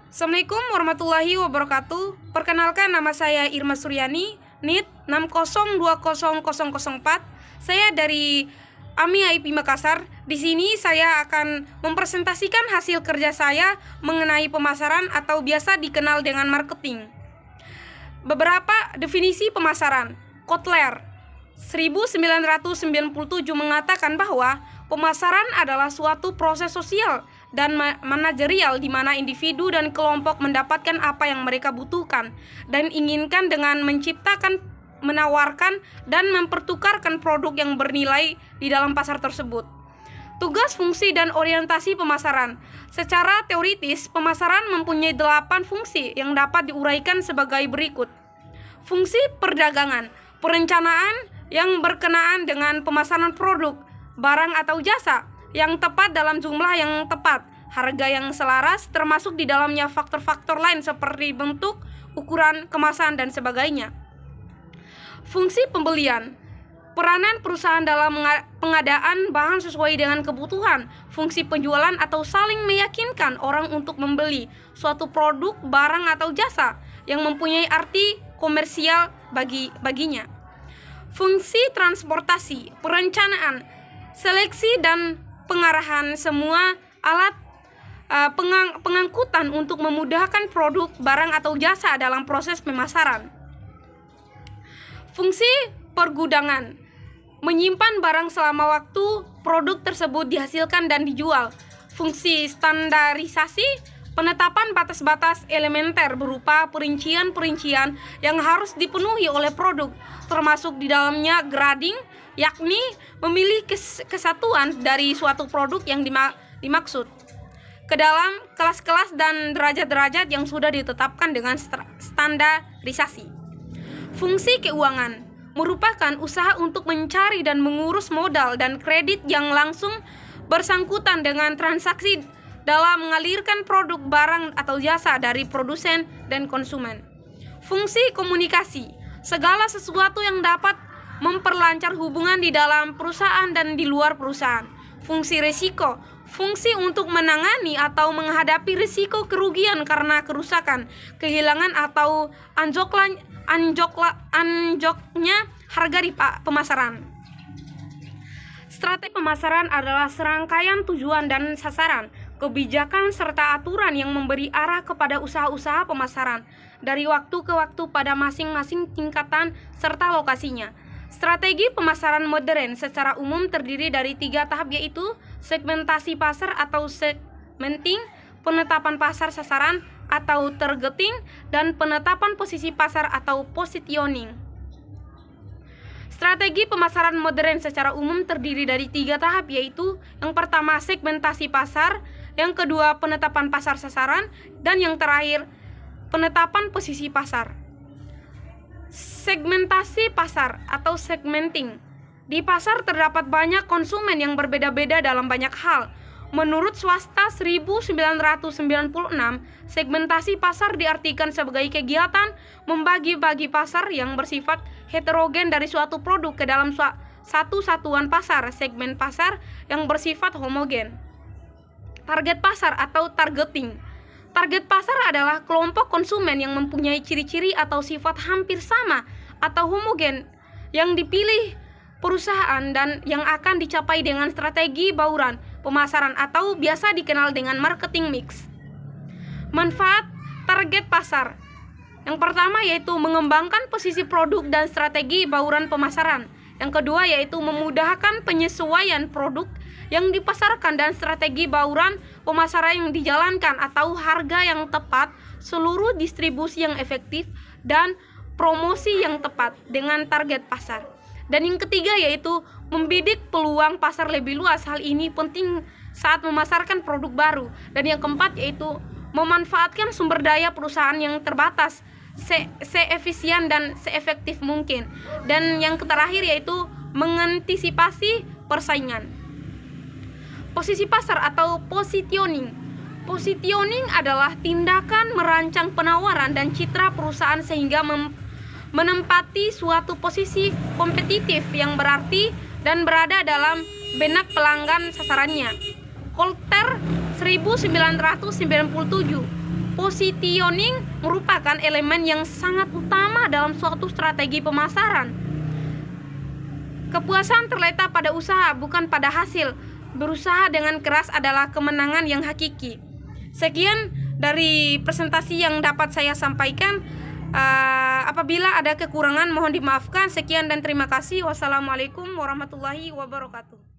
Assalamualaikum warahmatullahi wabarakatuh. Perkenalkan, nama saya Irma Suryani, NIT 6020004. Saya dari AMI IP Makassar. Di sini saya akan mempresentasikan hasil kerja saya mengenai pemasaran atau biasa dikenal dengan marketing. Beberapa definisi pemasaran. Kotler 1997 mengatakan bahwa pemasaran adalah suatu proses sosial dan manajerial di mana individu dan kelompok mendapatkan apa yang mereka butuhkan dan inginkan dengan menciptakan, menawarkan, dan mempertukarkan produk yang bernilai di dalam pasar tersebut. Tugas, fungsi, dan orientasi pemasaran. Secara teoritis, pemasaran mempunyai 8 fungsi yang dapat diuraikan sebagai berikut. Fungsi perdagangan, perencanaan yang berkenaan dengan pemasaran produk, barang atau jasa yang tepat dalam jumlah yang tepat, harga yang selaras, termasuk di dalamnya faktor-faktor lain seperti bentuk, ukuran, kemasan, dan sebagainya. Fungsi pembelian, peranan perusahaan dalam pengadaan bahan sesuai dengan kebutuhan, fungsi penjualan atau saling meyakinkan orang untuk membeli suatu produk, barang, atau jasa yang mempunyai arti komersial baginya. Fungsi transportasi, perencanaan, seleksi, dan pengarahan semua alat pengangkutan untuk memudahkan produk, barang, atau jasa dalam proses pemasaran. Fungsi pergudangan, menyimpan barang selama waktu produk tersebut dihasilkan dan dijual. Fungsi standarisasi, penetapan batas-batas elementer berupa perincian-perincian yang harus dipenuhi oleh produk, termasuk di dalamnya grading, yakni memilih kesatuan dari suatu produk yang dimaksud ke dalam kelas-kelas dan derajat-derajat yang sudah ditetapkan dengan standarisasi. Fungsi keuangan merupakan usaha untuk mencari dan mengurus modal dan kredit yang langsung bersangkutan dengan transaksi dalam mengalirkan produk, barang, atau jasa dari produsen dan konsumen. Fungsi komunikasi, segala sesuatu yang dapat memperlancar hubungan di dalam perusahaan dan di luar perusahaan. Fungsi risiko, fungsi untuk menangani atau menghadapi risiko kerugian karena kerusakan, kehilangan, atau anjoknya harga di pemasaran. Strategi pemasaran adalah serangkaian tujuan dan sasaran, kebijakan, serta aturan yang memberi arah kepada usaha-usaha pemasaran dari waktu ke waktu pada masing-masing tingkatan serta lokasinya. Strategi pemasaran modern secara umum terdiri dari 3 tahap, yaitu segmentasi pasar atau segmenting, penetapan pasar sasaran atau targeting, dan penetapan posisi pasar atau positioning. Strategi pemasaran modern secara umum terdiri dari 3 tahap, yaitu yang pertama segmentasi pasar, yang kedua penetapan pasar sasaran, dan yang terakhir penetapan posisi pasar. Segmentasi pasar atau segmenting. Di pasar terdapat banyak konsumen yang berbeda-beda dalam banyak hal. Menurut swasta 1996, segmentasi pasar diartikan sebagai kegiatan membagi-bagi pasar yang bersifat heterogen dari suatu produk ke dalam satu satuan pasar, segmen pasar yang bersifat homogen. Target pasar atau targeting. Target pasar adalah kelompok konsumen yang mempunyai ciri-ciri atau sifat hampir sama atau homogen yang dipilih perusahaan dan yang akan dicapai dengan strategi bauran pemasaran atau biasa dikenal dengan marketing mix. Manfaat target pasar. Yang pertama yaitu mengembangkan posisi produk dan strategi bauran pemasaran. Yang kedua yaitu memudahkan penyesuaian produk yang dipasarkan dan strategi bauran pemasaran yang dijalankan atau harga yang tepat, seluruh distribusi yang efektif, dan promosi yang tepat dengan target pasar. Dan yang ketiga yaitu membidik peluang pasar lebih luas. Hal ini penting saat memasarkan produk baru. Dan yang keempat yaitu memanfaatkan sumber daya perusahaan yang terbatas seefisien dan seefektif mungkin. Dan yang terakhir yaitu mengantisipasi persaingan. Posisi pasar atau positioning. Positioning adalah tindakan merancang penawaran dan citra perusahaan sehingga menempati suatu posisi kompetitif yang berarti dan berada dalam benak pelanggan sasarannya. Kolter 1997 Positioning merupakan elemen yang sangat utama dalam suatu strategi pemasaran. Kepuasan terletak pada usaha, bukan pada hasil. Berusaha dengan keras adalah kemenangan yang hakiki. Sekian dari presentasi yang dapat saya sampaikan. Apabila ada kekurangan mohon dimaafkan. Sekian dan terima kasih. Wassalamualaikum warahmatullahi wabarakatuh.